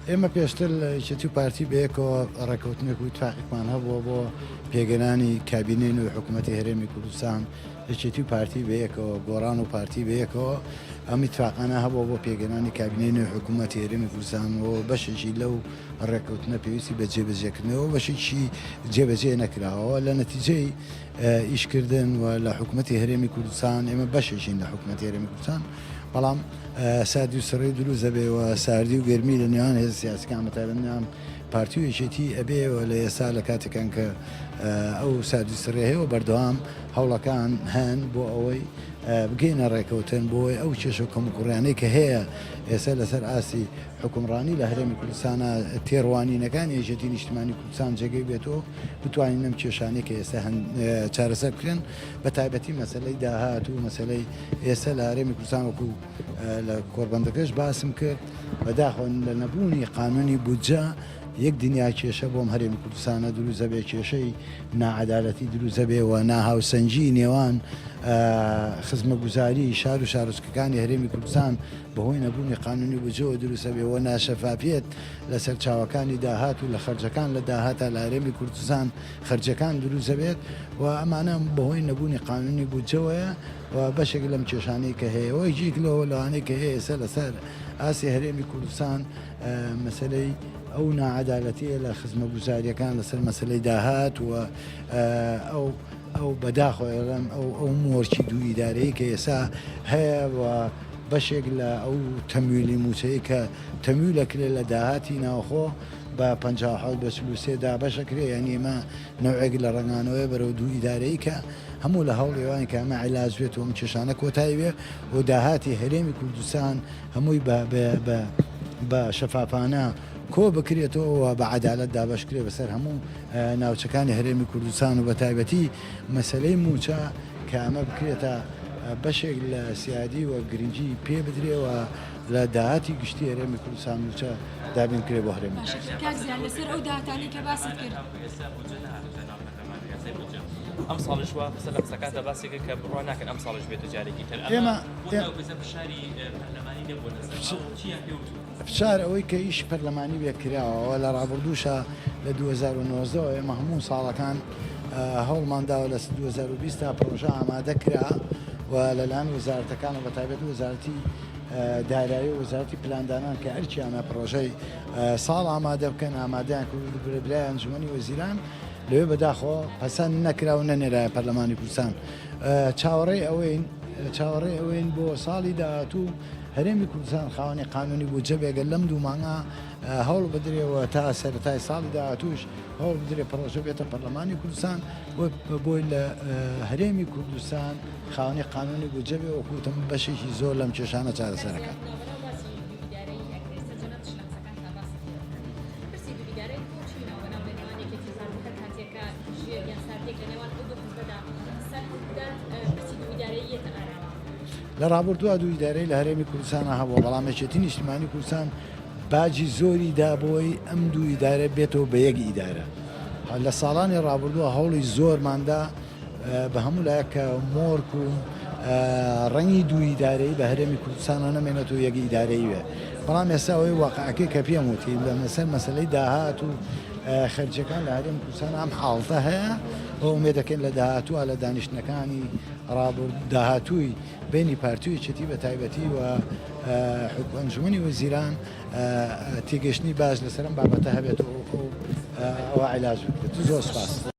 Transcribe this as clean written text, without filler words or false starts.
ئێمە پێشتر یەکێتی و پارتی بەیەکەوە ڕێکەوتنێک و اتفاقێکمان هەبووە بۆ پێگەنانی کابینەی نوێی حکوومەتی هەرێمی کوردستان یەکێتی و پارتی بەیەکەوە گۆڕان و پارتی بەیەکەوە ئەم اتفاقانە هەبووە بۆ پێگەنانی کابینەی نوێی حکوومەتی هەرێمی کوردستان و بەشێکی لەو ڕێکەوتنە پێویستی بە جێبەجێکردنەوە بەشێکی جێبەجێ نەکراوە لە نەتیجەی ئیشکردن و لە حکوومەتی هەرێمی کوردستان ئێمە بەشێکین لە حکوومەتی هەرێمی کوردستان بەڵام سادی و سڕی دروست دەبێەوە ساردی و گەرمی لە نێوان هێز سیاسیەکان بەتایبەتیان پارتی و یەکێتی ئەبێەوە لە ئێستا لە کاتێکان کە ئەو سادی سڕێ هەیە و بەردەوام هەوڵەکان هەن بۆ ئەوەی بگەینە ڕێکەوتن بۆی ئەو کێشە و کەموکوڕیانەی کە هەیە ئێستا لەسەر ئاسی حکومڕانی لە هەرێمی کوردستانە تێڕوانینەکانی یەکێتی نیشتیمانی کوردستان جێگەی بێتەوە بتوانین ئەم کێشانەی کە ئێستا چارەسەر بکرێن بە تایبەتی مەسەلەی داهات و مەسەلەی ئێستا لە هەرێمی کوردستان وەکو لە کۆربەندەکەش باسم کرد بەداخۆن لە نەبوونی قانونی بودجە یەک دنیا کێشە بۆم هەرێمی کوردستانە دروست دەبێ کێشەی نائەدالەتی دروست دەبێ و ناهاوسەنجی نێوان خزمە گوزاری شار و شارۆچکەکانی هەرێمی کوردستان بەهۆی نەبوونی قانونی بودجەوە دروست دەبێ و ناشەفافیت لە سەرچاوەکانی داهات و لە خەرجەکان لە داهاتە لە هەرێمی کوردستان خەرجەکان دروست دەبێت و ئەمانە بەهۆی نەبوونی قانونی بودجەوەیە و بەشێک لەم کێشانەی کە هەیە و یەکێک لەوە لەوانەیە کە هەیە ئێستا لەسەر ئاسی هەرێمی کوردستان مەسەلەی ئەو نائەدالەتیە لە خزمە گوزاریەکان لەسەر مەسلەی داهات و ئەو بەداخۆێڵم ئەو مۆرچی دوو ئیدارەیە کە ئێستا هەیە و بەشێک لە ئەو تەمویلی موچەیە کە تەمویلەکرێت لە داهاتی ناوخۆ بە 53دا بەشەکرێ یعنی ئێمە نەوعێک لە ڕنگانەوەی بەرەو دوو ئیدارەی کە هەموو لە هەوڵێوانی کە ئەمە عیلاج بێت و ئەم کێشانە کۆتایی بێ و داهاتی هەرێمی کوردستان هەمووی بە شەفافانە کۆ بکرێتەوە بە عەدالەت دابەشکرێ بەسەر هەموو ناوچەکانی هەرێمی کوردستان و بە تایبەتی مەسەلەی موچە کە ئەمە بکرێتە بەشێک لە سیادی و گرنگی پێ بدرێەوە لە داهاتی گشتی هەرێمی کوردستان موچە دابین کرێ بۆ هەرێمی لەسەر ئەو داهاتانەی کە باست کرد ئەم ساڵش وە بەسەر لە قسەکانتە باسی کرد کە بڕوا ناکەن ئەم ساڵش بێتە جارێکی تر فشار ئەوەی کە ئیش پەرلەمانی بێکراوە لە ڕابردووشە لە 2009 ئێمە هەموو ساڵەکان هەوڵمانداوە لە 2020 تا پرۆژە ئامادە کرا و لەلایەن وەزارەتەکان و بەتایبەت وەزارەتی دارایی و وەزارەتی پلاندانان کە هەرچیانە پرۆژەی ساڵ ئامادە بکەن ئامادەیان کرد برای ئەنجومەنی وەزیران لەوێ بەداخۆ پەسەند نەکرا و نەنێرایە پەرلەمانی کوردستان چاوەڕێی ئەوەین بۆ ساڵی داهاتوو هەرێمی کوردستان خاوەنی قانونی بودجە بێگە لەم دوو مانگە هەوڵ بدرێەوە تا سەرەتای ساڵی داهاتووش هەوڵ بدرێ پرۆژە بێتە پەرلەمانی کوردستان بۆی لە هەرێمی کوردستان خاوەنی قانونی بودجە بێ وەکوتم بەشێکی زۆر لەم کێشانە چارەسەرەکە. لە ڕابردووە دوو ئیدارەی لە هەرێمی کوردستانە هەبوو بەڵام یەکێتی نیشتیمانی کوردستان باجی زۆری دابۆی ئەم دوو ئیدارە بێتەوە بە یەک ئیدارە لە ساڵانی ڕابردووە هەوڵی زۆرماندا بە هەموو لایەکە مۆرک و ڕەنگی دوو ئیدارەی بە هەرێمی کوردستانە نەمێنێتەوە یەک ئیدارەی وێ بەڵام ئێستا ئەوەی واقعەکەی کە پێم وتی لە مەسەلەی داهات و خەرجەکان لە هەرێمی کوردستان ئەم حاڵتە هەیە ئومێ دەکەن لە داهاتووە لە دانیشتنەکانی داهاتووی بینی پارتی و یەکێتی بە تایبەتی و ئەنجومەنی وەزیران تێگەشتنی باش لەسەر ئەم بابەتە هەبێت و ئەوە عیلاج بکرێت. زۆر سپاس.